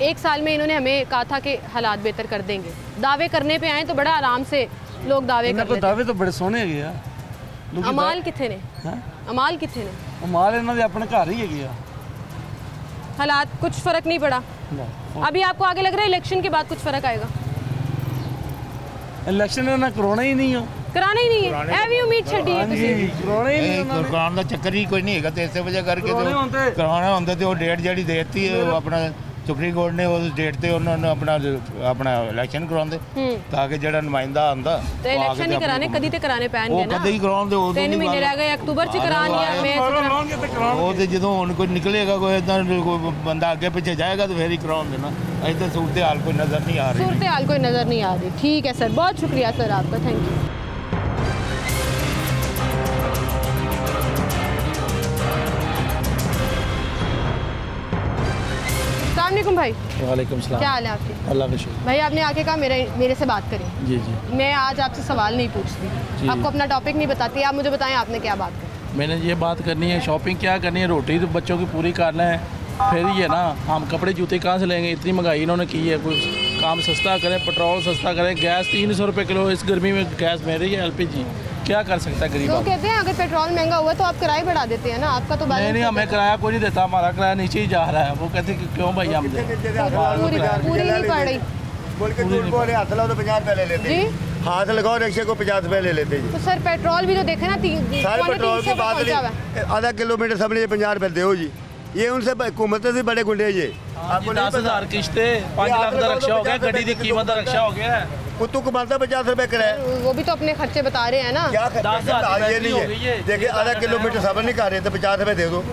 एक साल में इन्होंने हमें कहा था कि हालात बेहतर कर देंगे दावे करने पे आए तो बड़ा आराम से लोग दावे कर लेते दावे तो बड़े सोहने है अमाल किथे ने अमाल किथे ने अमाल इन्होंने अपने घर ही है हालात कुछ फर्क नहीं पड़ा अभी आपको आगे लग रहा है इलेक्शन के बाद कुछ फर्क आएगा इलेक्शन ना कराना ही नहीं हो कराना ही नहीं है ਇਹ ਵੀ ਉਮੀਦ ਛੱਡੀ ਹੈ ਤੁਸੀਂ कराना ही नहीं ਕਰਾਉਣ ਦਾ ਚੱਕਰ ਹੀ ਕੋਈ ਨਹੀਂ ਹੈਗਾ ਤੇ ਇਸੇ ਵਜ੍ਹਾ ਕਰਕੇ ਕਰਾਉਣਾ ਹੁੰਦਾ ਤੇ ਉਹ ਡੇਟ ਜਿਹੜੀ ਦੇਤੀ ਆਪਣਾ ਸੁਪਰੀਮ ਕੋਰਟ ਨੇ ਉਸ ਡੇਟ ਤੇ ਉਹਨਾਂ ਨੂੰ ਆਪਣਾ ਇਲੈਕਸ਼ਨ ਕਰਾਉਂਦੇ ਤਾਂ ਕਿ ਜਿਹੜਾ ਨੁਮਾਇੰਦਾ ਆਉਂਦਾ ਤੇ ਇਲੈਕਸ਼ਨ ਨਹੀਂ ਕਰਾਣੇ ਕਦੀ ਤੇ ਕਰਾਣੇ ਪੈਣਗੇ ਨਾ ਉਹ ਕਦੀ ਕਰਾਉਂਦੇ ਉਹ 3 ਮਹੀਨੇ ਰਹਿ ਗਏ ਅਕਤੂਬਰ ਚ ਕਰਾਣ ਜਾਂ ਮਈ ਉਹ ਤੇ ਜਦੋਂ ਹੁਣ ਕੋਈ ਨਿਕਲੇਗਾ ਕੋਈ ਇਦਾਂ ਕੋਈ ਬੰਦਾ ਅੱਗੇ ਪਿੱਛੇ ਜਾਏਗਾ ਤਾਂ ਫੇਰ ਹੀ ਕਰਾਉਣ ਦੇਣਾ ਅਜੇ ਤਾਂ ਸੂਰਤ ਹਾਲ ਕੋਈ ਨਜ਼ਰ ਨਹੀਂ ਆ ਰਹੀ सूरत हाल कोई नज़र नहीं आ रही ठीक है सर बहुत शुक्रिया सर आपका थैंक यू अस्सलामुअलैकुम भाई वालेकुम सलाम क्या हाल है आपके अल्लाह का शुक्र भाई आपने आके कहा मेरे से बात करें जी जी मैं आज आपसे सवाल नहीं पूछती आपको अपना टॉपिक नहीं बताती आप मुझे बताएं आपने क्या बात करी मैंने ये बात करनी है शॉपिंग क्या करनी है रोटी तो बच्चों की पूरी करना है फिर ये ना हम कपड़े जूते कहाँ से लेंगे इतनी महंगाई इन्होंने की है कुछ काम सस्ता करें पेट्रोल सस्ता करें गैस 300 रुपये किलो इस गर्मी में गैस मिल रही है LPG क्या कर सकता है गरीब तो कहते हैं अगर पेट्रोल महंगा हुआ तो आप किराया बढ़ा देते हैं ना आपका तो नहीं हमें किराया कोई नहीं देता हमारा किराया नीचे ही जा रहा है वो कहते हैं क्यों भाई हम पूरी नहीं पड़ रही हाथ लगाओ तो 50 रुपये ले लेते हैं हाथ लगाओ रिक्शे को 50 रुपये ले लेते हैं तो सर पेट्रोल भी तो देखे ना सारे पेट्रोल की बात नहीं आधा किलोमीटर सबने 50 रुपये दो जी ये उनसे हुकूमत से बड़े गुंडे ये आपको 10,000 किश्ते 5 लाख का रक्षा हो गया गड्डी की कीमत का रक्षा हो गया कुत्तू कमाता 50 रुपये किराया वो भी तो अपने खर्चे बता रहे हैं ना क्या ये नहीं है देखिए आधा किलोमीटर सफर नहीं कर रहे तो 50 रुपये दे दो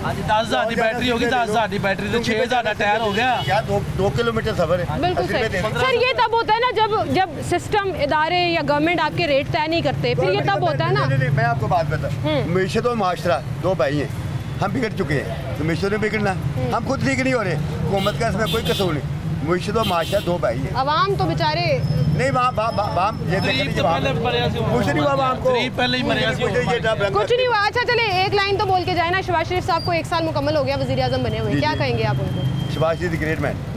10,000 की बैटरी होगी 10,000 की बैटरी तो 6,000 का टायर हो गया क्या 2 किलोमीटर सफर है बिल्कुल सही सर ये तब होता है ना जब सिस्टम इदारे या गवर्नमेंट आपके रेट तय नहीं करते फिर ये तब होता है ना मैं आपको बात बता मीशत और माशरा 2 भाई हैं हम बिगड़ चुके हैं तो मीशत ने बिगड़ना हम खुद ठीक नहीं हो रहे हुकूमत का इसमें कोई कसूर नहीं मीशत और माशरा 2 भाई हैं अवाम तो बेचारे नहीं कुछ नहीं हुआ अच्छा चले एक लाइन तो बोल के जाए ना शहबाज शरीफ साहब को 1 साल मुकम्मल हो गया वज़ीर आज़म बने हुए क्या कहेंगे आप उनको शहबाज शरीफ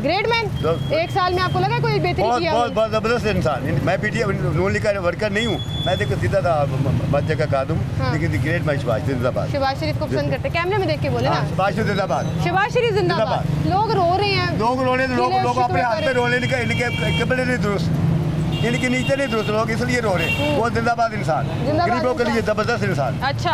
ग्रेट मैन 1 साल में आपको लगा कोई बेहतरी किया बहुत ज़बरदस्त इंसान मैं पीटीआई नून लीग का वर्कर नहीं हूँ मैं देखो सीधा था बच्चे का कादूम लेकिन ग्रेट मैन शहबाज जिंदाबाद शहबाज शरीफ को पसंद करते कैमरे में देख के बोले ना शहबाज शरीफ जिंदाबाद शहबाज शरीफ जिंदाबाद लोग रो रहे हैं लोग रो रहे हैं लोग अपने हाथ में रोने इनके कपड़े नहीं दुरुस्त इनके नीचे नहीं दुरुस्त लोग इसलिए रो रहे हैं वो जिंदाबाद इंसान गरीबों के लिए जबरदस्त इंसान अच्छा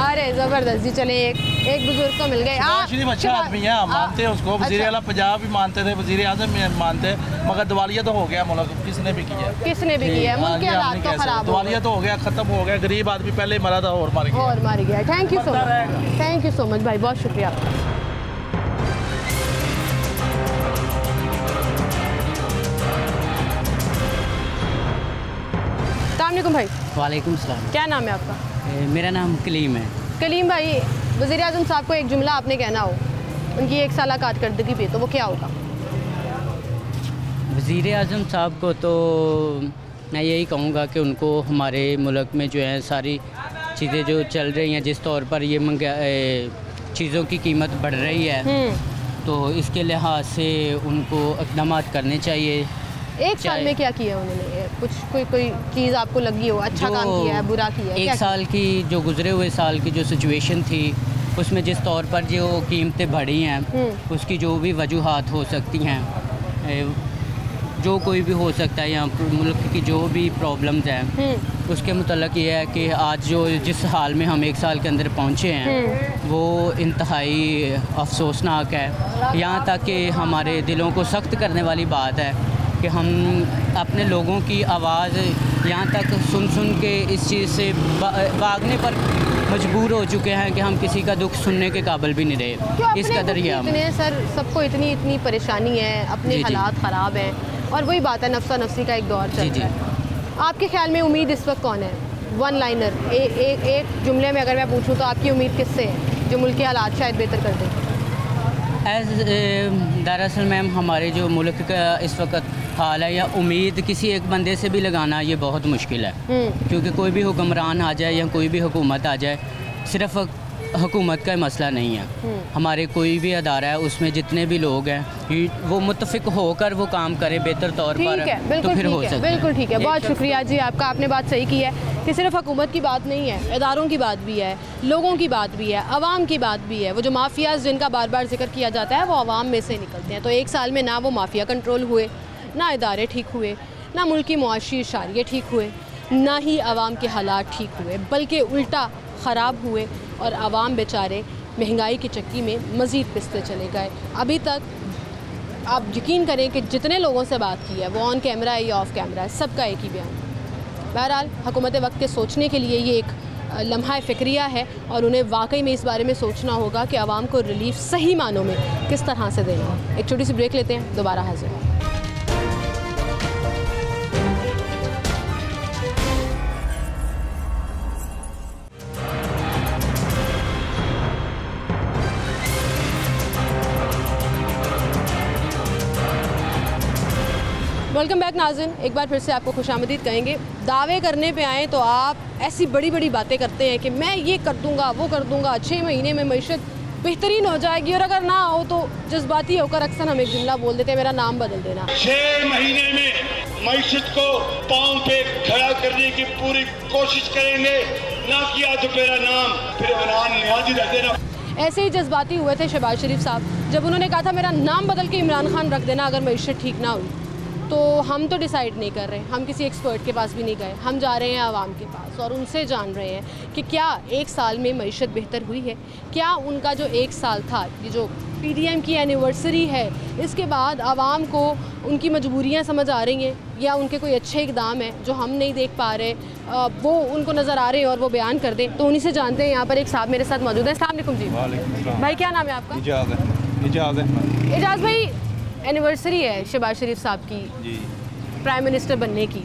अरे जबरदस्त जी चले एक बुजुर्ग को मिल गए शरीफ अच्छा आदमी है मानते हैं उसको वज़ीर आला पंजाब भी मानते थे वज़ीर आज़म भी मानते मगर दिवालिया तो हो गया मुल्क किसने भी किया मुल्क के हालात तो खराब दिवालिया तो हो गया खत्म हो गया गरीब आदमी पहले मरा था और मार गया थैंक यू सो मच भाई बहुत शुक्रिया अस्सलामुअलैकुम भाई वालेकुम सलाम क्या नाम है आपका मेरा नाम कलीम है कलीम भाई वज़ीर आज़म साहब को एक जुमला आपने कहना हो उनकी 1 साल कारकर्दगी पे तो वो क्या होगा वज़ीर आज़म साहब को तो मैं यही कहूँगा कि उनको हमारे मुल्क में जो है सारी चीज़ें जो चल रही हैं जिस तौर पर ये चीज़ों की कीमत बढ़ रही है तो इसके लिहाज से उनको इक़दाम करने चाहिए 1 साल में क्या किया उन्होंने कुछ कोई चीज़ आपको लगी हो अच्छा काम किया है बुरा किया है 1 साल की जो गुज़रे हुए साल की जो सिचुएशन थी उसमें जिस तौर पर जो कीमतें बढ़ी हैं उसकी जो भी वजूहात हो सकती हैं जो कोई भी हो सकता है, यहाँ मुल्क की जो भी प्रॉब्लम्स हैं उसके मुतल्लिक़ ये है कि आज जो जिस हाल में हम 1 साल के अंदर पहुँचे हैं वो इंतहाई अफसोसनाक है। यहाँ तक कि हमारे दिलों को सख्त करने वाली बात है कि हम अपने लोगों की आवाज़ यहाँ तक सुन के इस चीज़ से भागने पर मजबूर हो चुके हैं कि हम किसी का दुख सुनने के काबिल भी नहीं रहे। इस कदर ये हम सर सबको इतनी परेशानी है, अपने हालात ख़राब हैं, और वही बात है नफ्सा नफ्सी का एक दौर चल रहा है। आपके ख्याल में उम्मीद इस वक्त कौन है? वन लाइनर एक जुमले में अगर मैं पूछूं तो आपकी उम्मीद किससे है जो मुल्क के हालात शायद बेहतर कर दें? दरअसल मैम हमारे जो मुल्क का इस वक्त हाल है, या उम्मीद किसी एक बंदे से भी लगाना ये बहुत मुश्किल है, क्योंकि कोई भी हुक्मरान आ जाए या कोई भी हुकूमत आ जाए, सिर्फ हुकूमत का मसला नहीं है। हमारे कोई भी अदारा है उसमें जितने भी लोग हैं वो मुत्तफिक होकर वो काम करें बेहतर तौर पर, तो फिर हो सकता है। बिल्कुल ठीक है, बहुत शुक्रिया जी आपका, आपने बात सही की है कि सिर्फ हुकूमत की बात नहीं है, इदारों की बात भी है, लोगों की बात भी है, आवाम की बात भी है। वो जो माफियाज जिनका बार बार जिक्र किया जाता है वो आवाम में से निकलते हैं। तो 1 साल में ना वो माफिया कंट्रोल हुए, ना इदारे ठीक हुए, ना मुल्क की मुआशी इशारे ठीक हुए, ना ही आवाम के हालात ठीक हुए, बल्कि उल्टा ख़राब हुए और आवाम बेचारे महंगाई की चक्की में मज़ीद पिसते चले गए। अभी तक आप यकीन करें कि जितने लोगों से बात की है वो ऑन कैमरा है या ऑफ कैमरा है, सबका एक ही बयान। बहरहाल हुकूमत वक्त के सोचने के लिए ये एक लम्हा फ़िक्रिया है और उन्हें वाकई में इस बारे में सोचना होगा कि आवाम को रिलीफ सही मानों में किस तरह से देना है। एक छोटी सी ब्रेक लेते हैं, दोबारा हाजिर। वेलकम बैक नाज़रीन, एक बार फिर से आपको खुशामदीद कहेंगे। दावे करने पे आएँ तो आप ऐसी बड़ी बड़ी बातें करते हैं कि मैं ये कर दूंगा वो कर दूंगा, 6 महीने में मईशत बेहतरीन हो जाएगी, और अगर ना हो तो जज्बाती होकर अक्सर हम एक जुमला बोल देते हैं, मेरा नाम बदल देना। 6 महीने में मईशत को पाँव पे खड़ा करने की पूरी कोशिश करेंगे, ना किया तो मेरा नाम फिर इमरान नियाज़ी रख देना। ऐसे ही जज्बाती हुए थे शहबाज शरीफ साहब जब उन्होंने कहा था मेरा नाम बदल के इमरान खान रख देना अगर मईशत ठीक ना हुई। तो हम तो डिसाइड नहीं कर रहे, हम किसी एक्सपर्ट के पास भी नहीं गए, हम जा रहे हैं आवाम के पास और उनसे जान रहे हैं कि क्या 1 साल में मईशत बेहतर हुई है, क्या उनका जो 1 साल था, ये जो PDM की एनिवर्सरी है, इसके बाद आवाम को उनकी मजबूरियां समझ आ रही हैं, या उनके कोई अच्छे इक़दाम हैं जो हम नहीं देख पा रहे, वो उनको नज़र आ रहे हैं और वो बयान कर दें। तो उन्हीं से जानते हैं। यहाँ पर एक साहब मेरे साथ मौजूद है। अस्सलाम वालेकुम जी। भाई क्या नाम है आपका? इजाज़ भाई, एनिवर्सरी है शहबाज शरीफ साहब की जी, प्राइम मिनिस्टर बनने की।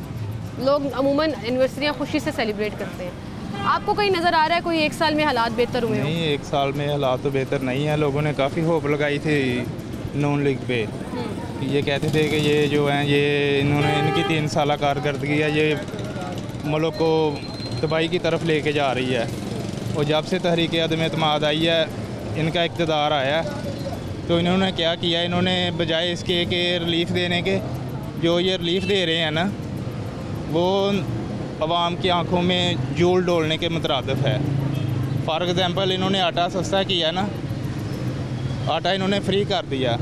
लोग अमूमन एनिवर्सरियाँ खुशी से सेलिब्रेट करते हैं। आपको कहीं नज़र आ रहा है कोई 1 साल में हालात बेहतर हुए? नहीं, 1 साल में हालात तो बेहतर नहीं है। लोगों ने काफ़ी होप लगाई थी नून लीग पे, ये कहते थे कि ये जो हैं ये इन्होंने इनकी 3 साल कारकर्दगी है, ये मुल्क को तबाही की तरफ लेके जा रही है। और जब से तहरीक अदम एतमाद आई है, इनका इक़्तिदार आया है, तो इन्होंने क्या किया, इन्होंने बजाय इसके कि रिलीफ़ देने के, जो ये रिलीफ़ दे रहे हैं ना, वो आवाम की आंखों में जूल डोलने के मुतरादिफ है। फॉर एग्ज़ाम्पल इन्होंने आटा सस्ता किया ना, आटा इन्होंने फ्री कर दिया।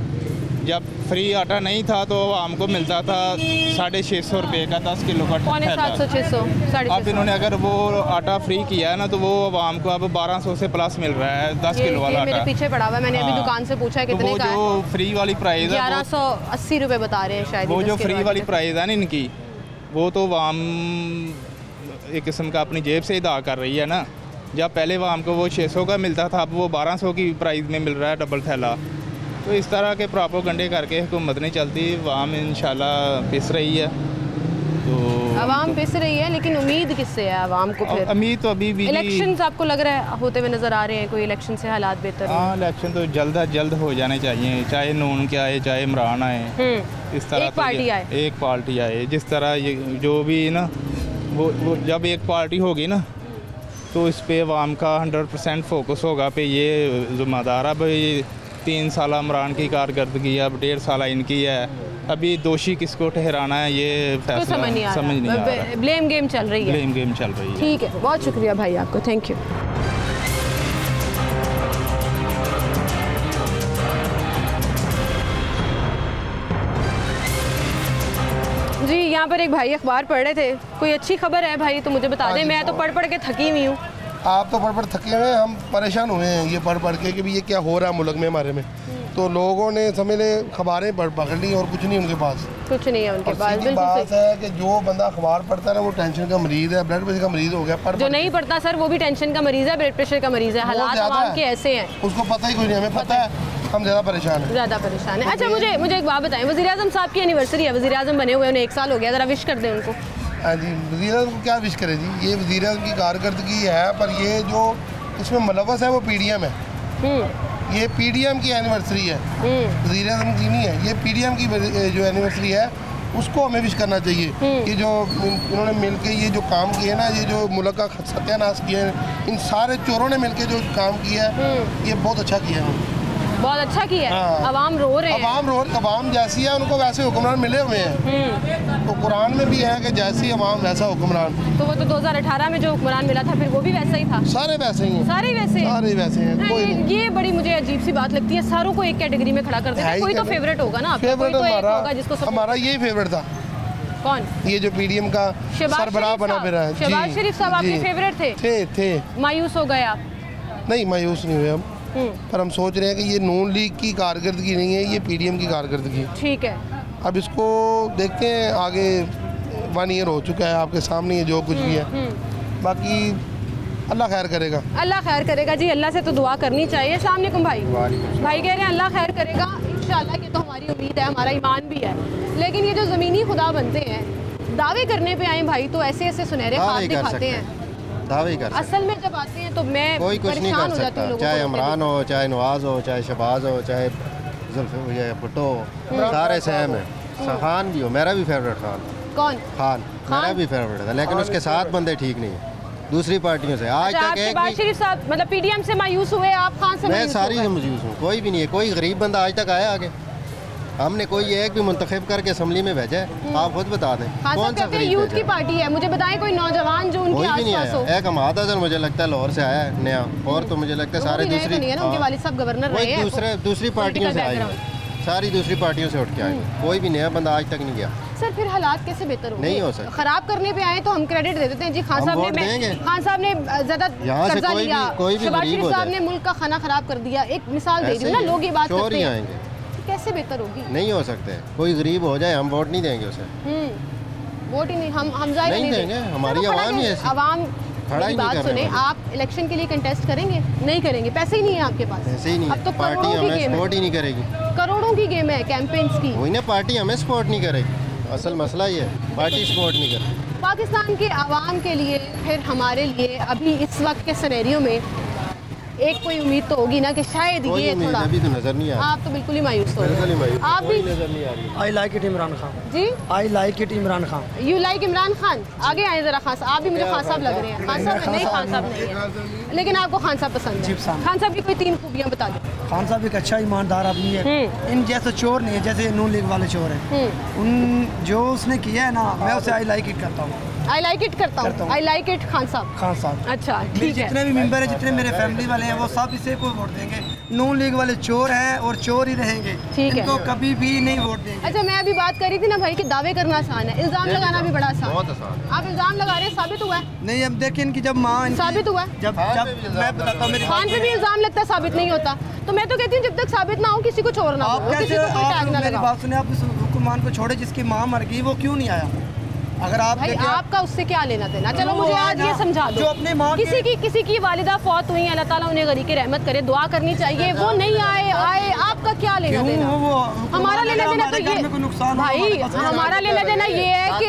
जब फ्री आटा नहीं था तो आवाम को मिलता था 650 रुपये का 10 किलो का थैला। 700-600 अब इन्होंने अगर वो आटा फ्री किया है ना, तो वो आवाम को अब 1200 से प्लस मिल रहा है 10 किलो वाला आटा। मेरे पीछे पड़ा हुआ है, मैंने अभी दुकान से पूछा कितने तो का है। जो फ्री वाली प्राइस है 1180 रुपये बता रहे हैं शायद। वो जो फ्री वाली प्राइस है ना इनकी, वो तो आवाम एक किस्म का अपनी जेब से अदा कर रही है ना। जब पहले आवाम को वो 600 का मिलता था, अब वो 1200 की प्राइस में मिल रहा है डबल थैला। तो इस तरह के प्रोपेगेंडे करके हुकूमत नहीं चलती, आवाम इंशाल्लाह पिस रही है। तो आवाम पिस रही है, लेकिन उम्मीद किससे है आवाम को? फिर उम्मीद तो अभी भी इलेक्शन आपको लग रहा है होते हुए नज़र आ रहे हैं, कोई इलेक्शन से हालात बेहतर? हाँ, इलेक्शन तो जल्द अज जल्द हो जाने चाहिए, चाहे नून के आए चाहे इमरान आए। इस तरह एक पार्टी आए, एक पार्टी आए। जिस तरह ये जो भी ना, वो जब एक पार्टी होगी ना, तो इस पे आवाम का 100% फोकस होगा पे ये ज़िम्मेदार। अब 3 साल इमरान की कारकर्दगी, अब 1.5 साल इनकी है। अभी दोषी किसको ठहराना है ये फैसला समझ नहीं आ रहा। ब्लेम गेम चल रही है। ब्लेम गेम चल रही है। ठीक है, बहुत शुक्रिया भाई आपको, थैंक यू। जी यहाँ पर एक भाई अखबार पढ़ रहे थे, कोई अच्छी खबर है भाई तो मुझे बता दें, मैं तो पढ़ पढ़ के थकी हुई हूँ। आप तो पढ़ थके हुए हैं, हम परेशान हुए हैं ये पढ़ के कि भी ये क्या हो रहा है मुल्क में हमारे में। तो लोगों ने समझ ले खबरें पकड़ ली और कुछ नहीं उनके पास, कुछ नहीं है उनके पास। बिल्कुल बात है कि जो बंदा अखबार पढ़ता है ना वो टेंशन का मरीज है, ब्लड प्रेशर का मरीज हो गया। जो नहीं पढ़ता सर वो भी टेंशन का मरीज है, ब्लड प्रेशर का मरीज है। हालात आवाम के ऐसे हैं, उसको पता ही कुछ नहीं, हमें पता है, हम ज़्यादा परेशान हैं। ज़्यादा परेशान है। अच्छा मुझे एक बात बताएं, वज़ीर आज़म साहब की एनिवर्सरी है, वज़ीर आज़म बने हुए उन्हें 1 साल हो गया, ज़रा विश कर दें उनको। हाँ जी, वज़ीर आज़म को क्या विश करे जी, ये वज़ीर आज़म की कारकर्दगी है, पर ये जो इसमें मुलव्वस है वो PDM है। ये PDM की एनिवर्सरी है, वज़ीर आज़म की नहीं है। ये PDM की जो एनिवर्सरी है उसको हमें विश करना चाहिए। ये जो इन्होंने मिलके ये जो काम किए ना, ये जो मुल्क का सत्यानाश किया है, इन सारे चोरों ने मिलके जो काम किया है ये बहुत अच्छा किया है, बहुत अच्छा किया है। अवाम रो रहे हैं, अवाम जैसी है उनको वैसे हुक्मरान मिले हुए हैं। तो कुरान में भी है कि जैसी अवाम वैसा हुक्मरान। तो वो तो 2018 में जो हुक्मरान मिला था फिर वो भी वैसा ही था। सारे वैसे ही हैं, सारे वैसे हैं। कोई ये बड़ी मुझे अजीब सी बात लगती है, सारों को एक कैटेगरी में खड़ा कर देते हैं। कोई तो फेवरेट होगा ना, फेवरेट हमारा यही फेवरेट था। कौन? ये जो PDM का सरबराह बना फिरा है। शहबाज शरीफ साहब आपके फेवरेट थे। मायूस हो गए आप? नहीं, मायूस नहीं हुए हम, पर हम सोच रहे हैं कि ये नून लीग की कारकर्दगी नहीं है, ये PDM की कारकर्दगी। ठीक है, अब इसको देखते हैं आगे। 1 ईयर हो चुका है, आपके सामने ये जो कुछ भी है, बाकी अल्लाह खैर करेगा। अल्लाह खैर करेगा जी, अल्लाह से तो दुआ करनी चाहिए। अस्सलाम वालेकुम भाई। भाई कह रहे हैं अल्लाह खैर करेगा इंशाल्लाह, ये तो हमारी उम्मीद है, हमारा ईमान भी है। लेकिन ये जो ज़मीनी खुदा बनते हैं, दावे करने पे आए भाई तो ऐसे ऐसे सुनहरे ख्वाब दिखाते हैं, दावे कर। असल में जब आते हैं तो मैं कोई कुछ नहीं कर सकता, चाहे इमरान हो, चाहे नवाज हो, चाहे शहबाज हो, चाहे भुट्टो हो, सारे सेम है। खान भी हो, मेरा भी फेवरेट कौन? खान मेरा भी फेवरेट है, लेकिन उसके साथ बंदे ठीक नहीं है दूसरी पार्टियों से। आज तक एक शहबाज शरीफ साहब मतलब PDM से मायूस हुए, आप खान से? मैं सारी से मायूस हूँ, कोई भी नहीं है, कोई गरीब बंदा आज तक आया आगे। हमने कोई एक भी मुंतखब करके असम्बली में भेजा है? आप खुद बता दें कौन सा गरीब यूथ की पार्टी है, मुझे बताएं कोई नौजवान जो उनके आसपास हो। एक अहमद अजहर मुझे लगता है लाहौर से आया है नया, और तो मुझे लगता है सारे दूसरी उनके वालिद साहब गवर्नर रहे हैं, दूसरी पार्टियों से आए, सारी दूसरी पार्टियों से उठ के आए, कोई भी नया बंदा आज तक नहीं गया। सर फिर हालात कैसे बेहतर होंगे? नहीं हो सकता। खराब करने पे आए तो हम क्रेडिट दे देते हैं जी, खान साहब ने ज्यादा कर्जा लिया, शहबाज शरीफ साहब ने मुल्क का खाना खराब कर दिया। एक मिसाल दे रही हूँ ना, लोग ये बात करते हैं, कैसे बेहतर होगी? नहीं हो सकते, कोई गरीब हो जाए हम वोट नहीं देंगे उसे, वोट ही नहीं, हम जाहिर नहीं देंगे, हमारी आवाम ही ऐसी। आवाम बात सुने, आप इलेक्शन के लिए कंटेस्ट करेंगे? नहीं करेंगे, पैसे ही नहीं है आपके पास। पैसे ही नहीं, अब तो पार्टी हमें सपोर्ट ही नहीं करेगी, करोड़ों की गेम है कैंपेन्स की। वही ना, पार्टी हमें सपोर्ट नहीं करेगी, असल मसला ये है, पार्टी सपोर्ट नहीं करेगी। पाकिस्तान के आवाम के लिए, फिर हमारे लिए अभी इस वक्त के सिनेरियो में एक कोई उम्मीद तो होगी ना कि शायद ये थोड़ा, अभी तो नजर नहीं आ रहा। आप तो बिल्कुल ही मायूस हो, आप भी नजर नहीं आ रही। I like it Imran Khan ji, I like it Imran Khan. You like Imran Khan? आगे आए जरा खान साहब, आप भी मुझे खान साहब लग रहे हैं। खान साहब नहीं, खान साहब नहीं है, लेकिन आपको खान साहब पसंद है। खान साहब की कोई 3 खूबियाँ बता दो। खान साहब एक अच्छा ईमानदार आदमी है, इन जैसे चोर नहीं है जैसे नून लीग वाले चोर हैं। उन जो उसने किया है ना, मैं उसे आई लाइक इट करता हूँ, आई लाइक इट करता हूँ। आई लाइक इट खान साहब। अच्छा ठीक है, जितने भी मेंबर हैं, जितने मेरे फैमिली वाले हैं, वो सब इसे को वोट देंगे। नून लीग वाले चोर हैं और चोर ही रहेंगे, ठीक है, इनको कभी भी नहीं वोट देंगे। अच्छा मैं अभी बात कर रही थी ना भाई कि दावे करना आसान है, इल्जाम लगाना भी बड़ा आसान। बहुत आसान। आप इल्जाम लगा रहे हैं, साबित हुआ है? नहीं, अब देखें इनकी जब माँ साबित हुआ है, जब मैं बताता हूँ, मेरी खान पे भी इल्जाम लगता है, साबित नहीं होता। तो मैं तो कहती हूँ जब तक साबित ना हो किसी को चोर ना हो, किसी को कोई टैग ना लगाओ। मेरी बात सुने, आप उस हुक्मरान को छोड़े जिसकी माँ मर गई, वो क्यों नहीं आया? अगर आप भाई आपका उससे क्या लेना देना? चलो मुझे आज ये समझा दो, जो अपने माँ किसी की वालिदा फौत हुई, अल्लाह ताला उन्हें गरी की रहमत करे, दुआ करनी चाहिए। वो नहीं आए, आपका क्या लेना देना? हमारा लेना देना तो ये भाई, हमारा लेना देना ये है कि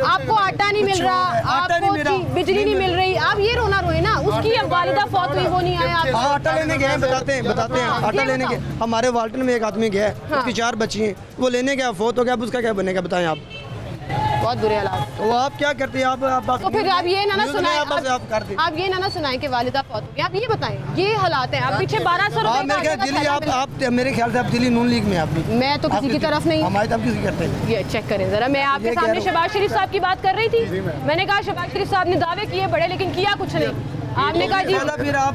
आपको आटा नहीं मिल रहा, आपको बिजली नहीं मिल रही, आप ये रोना रोए ना। उसकी वालिदा फौत हुई, वो नहीं आया। आटा लेने गए, बताते हैं आटा लेने के। हमारे वाल्टन में एक आदमी गया है, उसकी 4 बच्ची हैं, वो लेने गया, फौत हो गया, अब उसका क्या बनेगा बताएं आप? बहुत बुरे हालात। तो आप क्या करते हैं? आप तो फिर आप ये ना सुनाएं, आप ये ना सुनाएं कि वालिदा फौत हो गई। आप ये बताएं, ये हालात हैं। आप पीछे 1200 रुपए मेरे ख्याल से आप दिल्ली नून लीग में आप मैं तो किसी की तरफ नहीं, हमारे तरफ किसी करते हैं। ये चेक करें जरा। मैं आपके सामने शहबाज शरीफ साहब की बात कर रही थी, मैंने कहा शहबाज शरीफ साहब ने दावे किए बड़े, लेकिन किया कुछ नहीं। आपने कहा जी, फिर आप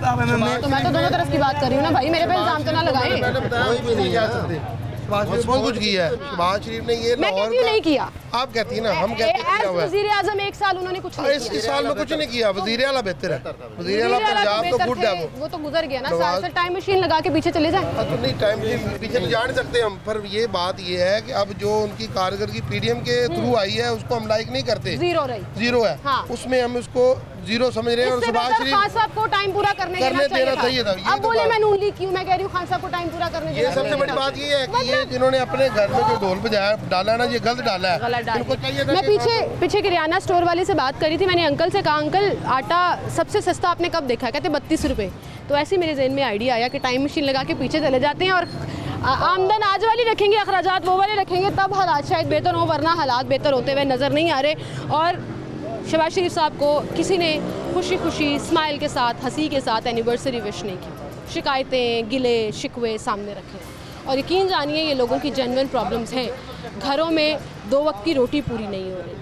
तो मैं तो दोनों तरफ की बात कर रही हूँ ना भाई, मेरे पे इल्जाम तो ना लगाएं। शहबाज शरीफ बहुत कुछ किया है। शहबाज शरीफ ने ये मैं कहती हूँ नहीं किया, आप कहती है ना, हम कहते हैं किया हुआ है। वज़ीर आज़म 1 साल उन्होंने कुछ नहीं किया। इस साल में कुछ नहीं किया। वज़ीर आला बेहतर है, वज़ीर आला पंजाब तो गुड है। वो तो गुजर गया ना, सर टाइम मशीन लगा के पीछे चले जाए। तो नहीं, टाइम मशीन पीछे तो जा नहीं सकते हम, पर ये बात ये है कि अब जो उनकी कारकर्दगी पीडीएम के थ्रू आई है उसको हम लाइक नहीं करते। जीरो है, उसमें हम उसको जीरो समझ रहे हैं। और शहबाज शरीफ खान साहब को टाइम पूरा करने देना चाहिए था। अब बोले मैं नून लीग क्यों, मैं कह रही हूँ खान साहब को टाइम पूरा करने। ये सबसे बड़ी बात ये है कि ये जिन्होंने अपने घर में जो ढोल बजाया डाला है ना, ये गलत डाला है। इनको चाहिए था। मैं पीछे किराना स्टोर वाले से बात करी थी, मैंने अंकल से कहा अंकल आटा सबसे सस्ता आपने कब देखा, कहते 32 रुपये। तो ऐसे मेरे जहन में आइडिया आया कि टाइम मशीन लगा के पीछे चले जाते हैं और आमदन आज वाली रखेंगे, अखराजात वो वाले रखेंगे, तब हालात शायद बेहतर हो, वरना हालात बेहतर होते हुए नज़र नहीं आ रहे। और शहबाज शरीफ साहब को किसी ने खुशी खुशी स्माइल के साथ, हंसी के साथ एनिवर्सरी विश नहीं की। शिकायतें, गिले शिकवे सामने रखे और यकीन जानिए ये लोगों की जेन्युइन प्रॉब्लम्स हैं। घरों में 2 वक्त की रोटी पूरी नहीं हो रही।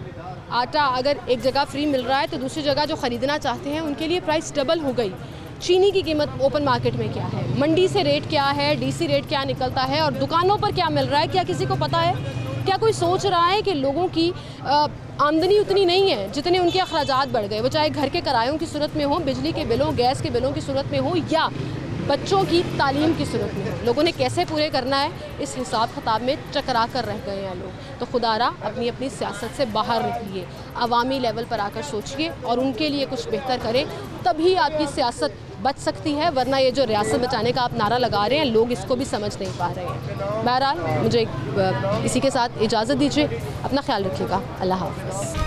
आटा अगर एक जगह फ्री मिल रहा है तो दूसरी जगह जो ख़रीदना चाहते हैं उनके लिए प्राइस डबल हो गई। चीनी की कीमत ओपन मार्केट में क्या है, मंडी से रेट क्या है, डीसी रेट क्या निकलता है और दुकानों पर क्या मिल रहा है, क्या किसी को पता है? क्या कोई सोच रहा है कि लोगों की आमदनी उतनी नहीं है जितने उनके अखराजात बढ़ गए, वो चाहे घर के किरायों की सूरत में हो, बिजली के बिलों, गैस के बिलों की सूरत में हो या बच्चों की तालीम की सूरत में हो। लोगों ने कैसे पूरे करना है, इस हिसाब किताब में चकरा कर रह गए हैं लोग। तो खुदारा अपनी अपनी सियासत से बाहर निकलिए, अवामी लेवल पर आकर सोचिए और उनके लिए कुछ बेहतर करें, तभी आपकी सियासत बच सकती है। वरना ये जो रियासत बचाने का आप नारा लगा रहे हैं, लोग इसको भी समझ नहीं पा रहे हैं। बहरहाल मुझे इसी के साथ इजाज़त दीजिए, अपना ख्याल रखिएगा, अल्लाह हाफ़िज़।